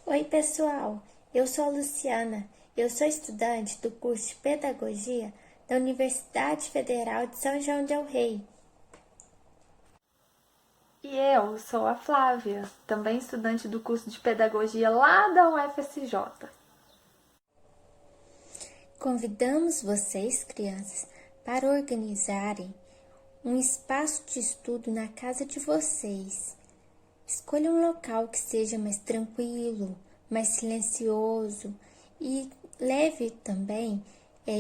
Oi, pessoal! Eu sou a Luciana. Eu sou estudante do curso de Pedagogia da Universidade Federal de São João del Rei. E eu sou a Flávia, também estudante do curso de Pedagogia lá da UFSJ. Convidamos vocês, crianças, para organizarem um espaço de estudo na casa de vocês. Escolha um local que seja mais tranquilo, mais silencioso e leve também,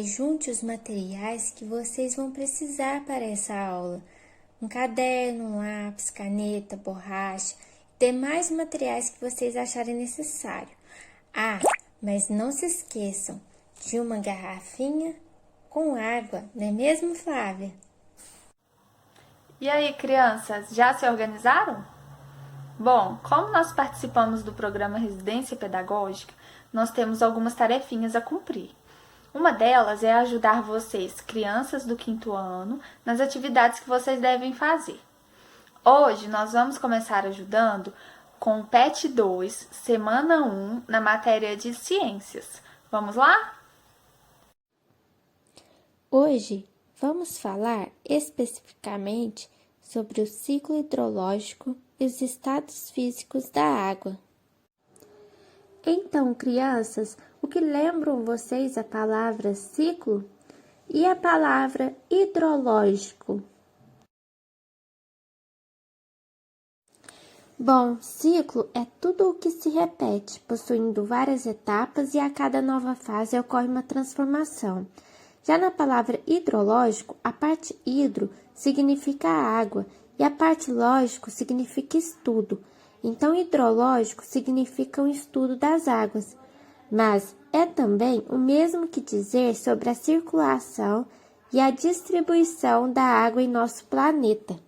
junte os materiais que vocês vão precisar para essa aula. Um caderno, um lápis, caneta, borracha, demais materiais que vocês acharem necessário. Ah, mas não se esqueçam de uma garrafinha com água, não é mesmo, Flávia? E aí, crianças, já se organizaram? Bom, como nós participamos do programa Residência Pedagógica, nós temos algumas tarefinhas a cumprir. Uma delas é ajudar vocês, crianças do quinto ano, nas atividades que vocês devem fazer. Hoje nós vamos começar ajudando com o PET 2, semana 1, na matéria de ciências. Vamos lá? Hoje vamos falar especificamente sobre o ciclo hidrológico e os estados físicos da água. Então, crianças, o que lembram vocês a palavra ciclo e a palavra hidrológico? Bom, ciclo é tudo o que se repete, possuindo várias etapas e a cada nova fase ocorre uma transformação. Já na palavra hidrológico, a parte hidro significa água e a parte lógico significa estudo. Então, hidrológico significa um estudo das águas, mas é também o mesmo que dizer sobre a circulação e a distribuição da água em nosso planeta.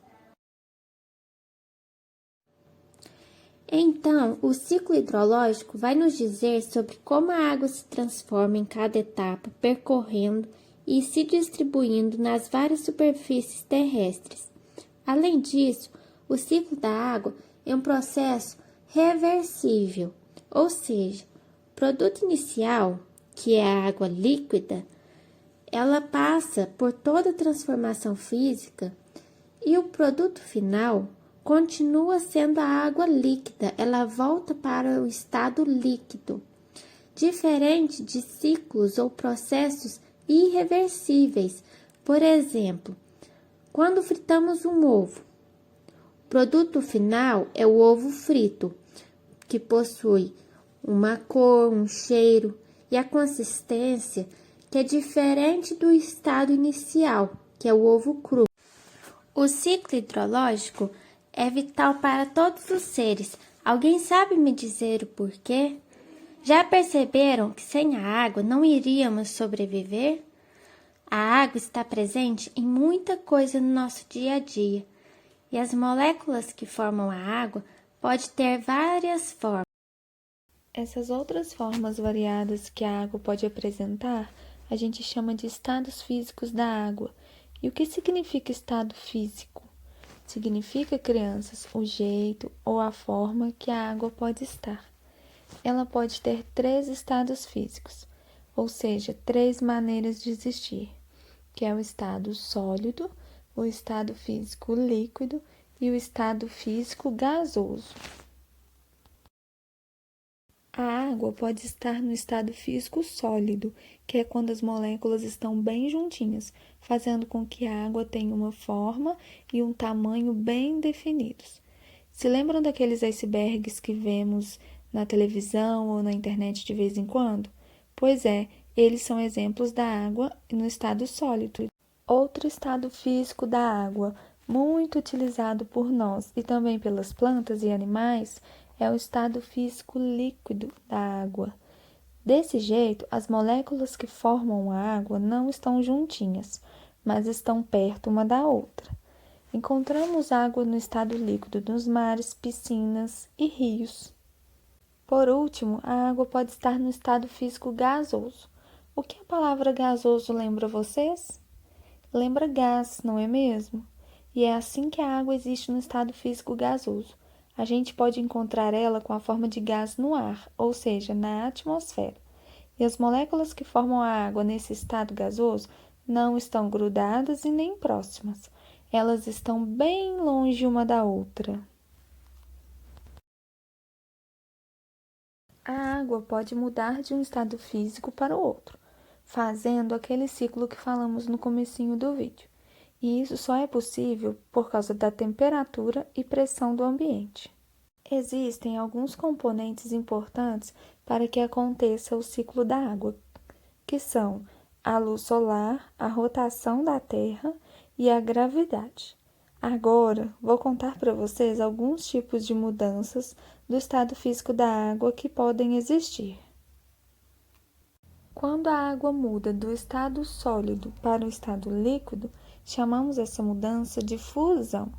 Então, o ciclo hidrológico vai nos dizer sobre como a água se transforma em cada etapa, percorrendo e se distribuindo nas várias superfícies terrestres. Além disso, o ciclo da água é um processo reversível, ou seja, o produto inicial, que é a água líquida, ela passa por toda a transformação física e o produto final continua sendo a água líquida, ela volta para o estado líquido, diferente de ciclos ou processos irreversíveis. Por exemplo, quando fritamos um ovo, o produto final é o ovo frito, que possui uma cor, um cheiro e a consistência que é diferente do estado inicial, que é o ovo cru. O ciclo hidrológico é vital para todos os seres. Alguém sabe me dizer o porquê? Já perceberam que sem a água não iríamos sobreviver? A água está presente em muita coisa no nosso dia a dia, e as moléculas que formam a água podem ter várias formas. Essas outras formas variadas que a água pode apresentar, a gente chama de estados físicos da água. E o que significa estado físico? Significa, crianças, o jeito ou a forma que a água pode estar. Ela pode ter 3 estados físicos, ou seja, 3 maneiras de existir, que é o estado sólido, o estado físico líquido e o estado físico gasoso. A água pode estar no estado físico sólido, que é quando as moléculas estão bem juntinhas, fazendo com que a água tenha uma forma e um tamanho bem definidos. Se lembram daqueles icebergs que vemos na televisão ou na internet de vez em quando? Pois é, eles são exemplos da água no estado sólido. Outro estado físico da água, muito utilizado por nós e também pelas plantas e animais, é o estado físico líquido da água. Desse jeito, as moléculas que formam a água não estão juntinhas, mas estão perto uma da outra. Encontramos água no estado líquido nos mares, piscinas e rios. Por último, a água pode estar no estado físico gasoso. O que a palavra gasoso lembra vocês? Lembra gás, não é mesmo? E é assim que a água existe no estado físico gasoso. a gente pode encontrar ela com a forma de gás no ar, ou seja, na atmosfera. E as moléculas que formam a água nesse estado gasoso não estão grudadas e nem próximas. Elas estão bem longe uma da outra. A água pode mudar de um estado físico para o outro, fazendo aquele ciclo que falamos no comecinho do vídeo. E isso só é possível por causa da temperatura e pressão do ambiente. Existem alguns componentes importantes para que aconteça o ciclo da água, que são a luz solar, a rotação da Terra e a gravidade. Agora, vou contar para vocês alguns tipos de mudanças do estado físico da água que podem existir. Quando a água muda do estado sólido para o estado líquido, chamamos essa mudança de fusão.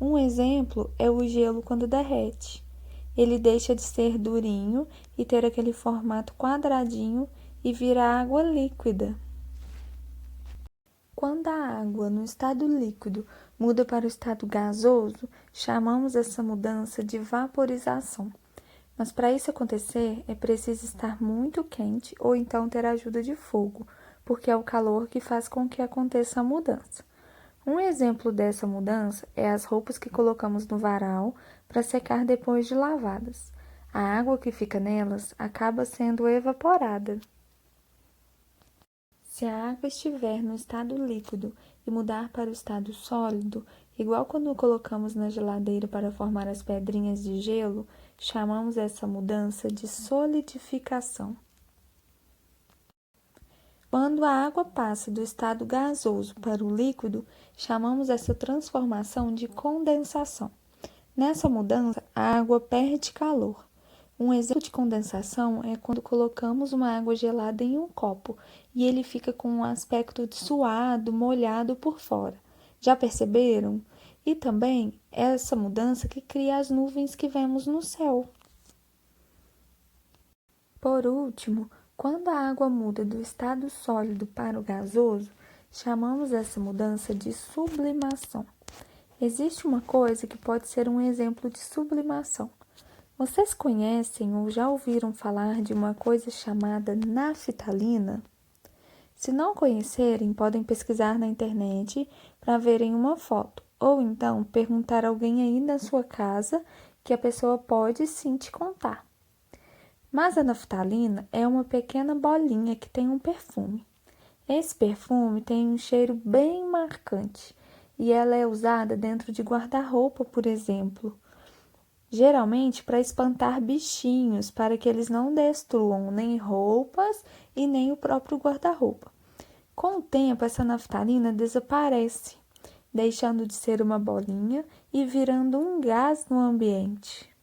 Um exemplo é o gelo quando derrete. Ele deixa de ser durinho e ter aquele formato quadradinho e vira água líquida. Quando a água no estado líquido muda para o estado gasoso, chamamos essa mudança de vaporização. Mas para isso acontecer, é preciso estar muito quente ou então ter a ajuda de fogo, porque é o calor que faz com que aconteça a mudança. Um exemplo dessa mudança é as roupas que colocamos no varal para secar depois de lavadas. A água que fica nelas acaba sendo evaporada. Se a água estiver no estado líquido e mudar para o estado sólido, igual quando colocamos na geladeira para formar as pedrinhas de gelo, chamamos essa mudança de solidificação. Quando a água passa do estado gasoso para o líquido, chamamos essa transformação de condensação. Nessa mudança, a água perde calor. Um exemplo de condensação é quando colocamos uma água gelada em um copo e ele fica com um aspecto de suado, molhado por fora. Já perceberam? E também é essa mudança que cria as nuvens que vemos no céu. Por último, quando a água muda do estado sólido para o gasoso, chamamos essa mudança de sublimação. Existe uma coisa que pode ser um exemplo de sublimação. Vocês conhecem ou já ouviram falar de uma coisa chamada naftalina? Se não conhecerem, podem pesquisar na internet para verem uma foto, ou então perguntar a alguém aí na sua casa que a pessoa pode sim te contar. Mas a naftalina é uma pequena bolinha que tem um perfume. Esse perfume tem um cheiro bem marcante e ela é usada dentro de guarda-roupa, por exemplo. Geralmente para espantar bichinhos, para que eles não destruam nem roupas e nem o próprio guarda-roupa. Com o tempo, essa naftalina desaparece, deixando de ser uma bolinha e virando um gás no ambiente.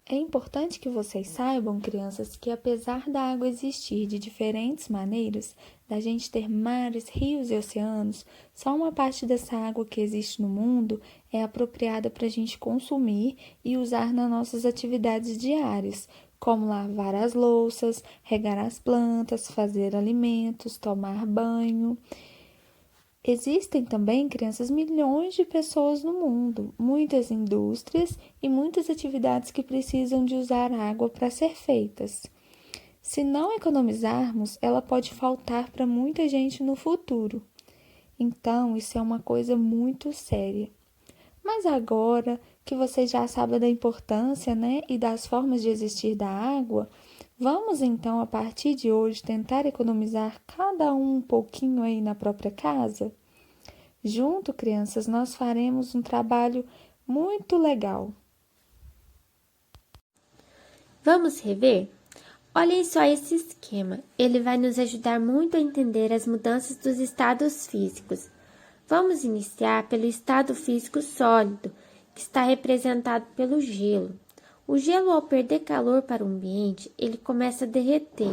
É importante que vocês saibam, crianças, que apesar da água existir de diferentes maneiras, da gente ter mares, rios e oceanos, só uma parte dessa água que existe no mundo é apropriada para a gente consumir e usar nas nossas atividades diárias, como lavar as louças, regar as plantas, fazer alimentos, tomar banho. Existem também, crianças, milhões de pessoas no mundo, muitas indústrias e muitas atividades que precisam de usar água para ser feitas. Se não economizarmos, ela pode faltar para muita gente no futuro. Então, isso é uma coisa muito séria. Mas agora que vocês já sabem da importância, né, e das formas de existir da água, vamos então, a partir de hoje, tentar economizar cada um pouquinho aí na própria casa? Junto, crianças, nós faremos um trabalho muito legal. Vamos rever? Olhem só esse esquema, ele vai nos ajudar muito a entender as mudanças dos estados físicos. Vamos iniciar pelo estado físico sólido, que está representado pelo gelo. O gelo, ao perder calor para o ambiente, ele começa a derreter,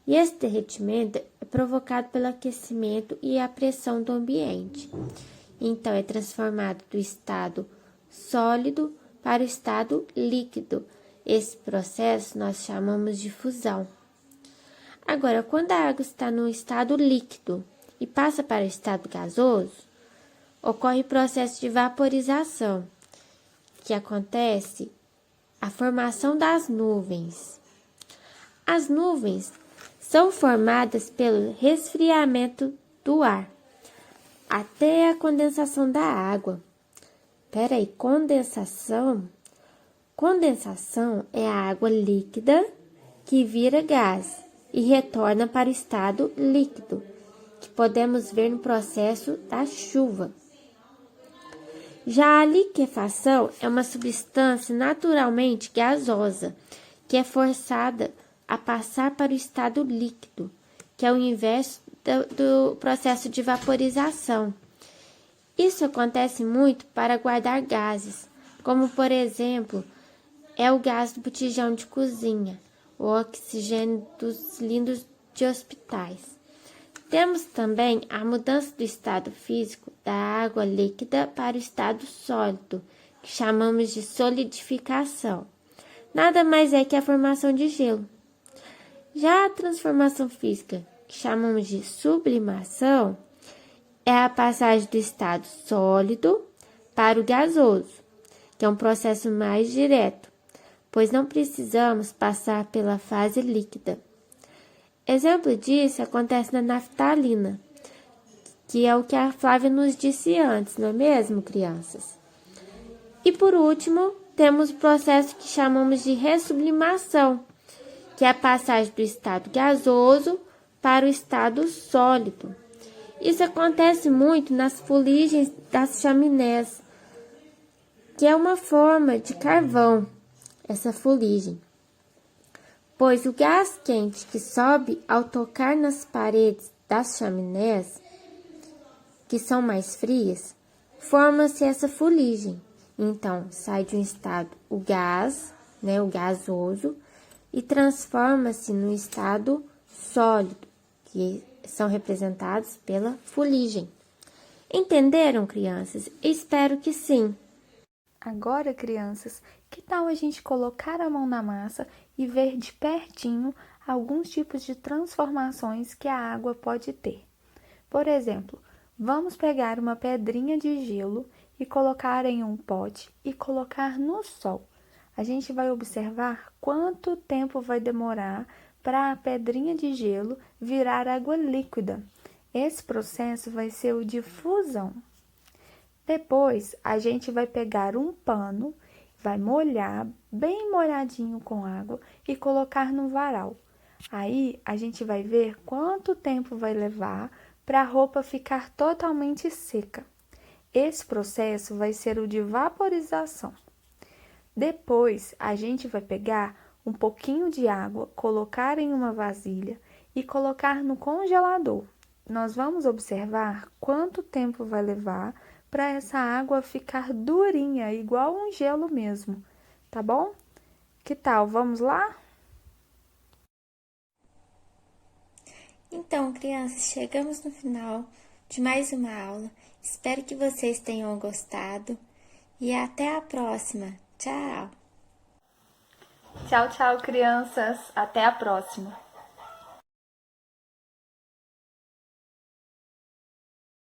e esse derretimento é provocado pelo aquecimento e a pressão do ambiente. Então, é transformado do estado sólido para o estado líquido. Esse processo nós chamamos de fusão. Agora, quando a água está no estado líquido e passa para o estado gasoso, ocorre o processo de vaporização, que acontece a formação das nuvens. As nuvens são formadas pelo resfriamento do ar até a condensação da água. Condensação? Condensação é a água líquida que vira gás e retorna para o estado líquido, que podemos ver no processo da chuva. Já a liquefação é uma substância naturalmente gasosa, que é forçada a passar para o estado líquido, que é o inverso do processo de vaporização. Isso acontece muito para guardar gases, como por exemplo, é o gás do botijão de cozinha, o oxigênio dos cilindros de hospitais. Temos também a mudança do estado físico da água líquida para o estado sólido, que chamamos de solidificação. Nada mais é que a formação de gelo. Já a transformação física, que chamamos de sublimação, é a passagem do estado sólido para o gasoso, que é um processo mais direto, pois não precisamos passar pela fase líquida. Exemplo disso acontece na naftalina, que é o que a Flávia nos disse antes, não é mesmo, crianças? E por último, temos o processo que chamamos de ressublimação, que é a passagem do estado gasoso para o estado sólido. Isso acontece muito nas fuligens das chaminés, que é uma forma de carvão, essa fuligem. Pois o gás quente que sobe ao tocar nas paredes das chaminés, que são mais frias, forma-se essa fuligem. Então, sai de um estado o gás, o gasoso, e transforma-se no estado sólido, que são representados pela fuligem. Entenderam, crianças? Espero que sim. Agora, crianças, que tal a gente colocar a mão na massa e ver de pertinho alguns tipos de transformações que a água pode ter? Por exemplo, vamos pegar uma pedrinha de gelo e colocar em um pote e colocar no sol. A gente vai observar quanto tempo vai demorar para a pedrinha de gelo virar água líquida. Esse processo vai ser o de fusão. Depois, a gente vai pegar um pano, vai molhar bem molhadinho com água e colocar no varal. Aí, a gente vai ver quanto tempo vai levar para a roupa ficar totalmente seca. Esse processo vai ser o de vaporização. Depois, a gente vai pegar um pouquinho de água, colocar em uma vasilha e colocar no congelador. Nós vamos observar quanto tempo vai levar para essa água ficar durinha, igual um gelo mesmo, tá bom? Que tal? Vamos lá? Então, crianças, chegamos no final de mais uma aula. Espero que vocês tenham gostado e até a próxima. Tchau! Tchau, tchau, crianças. Até a próxima.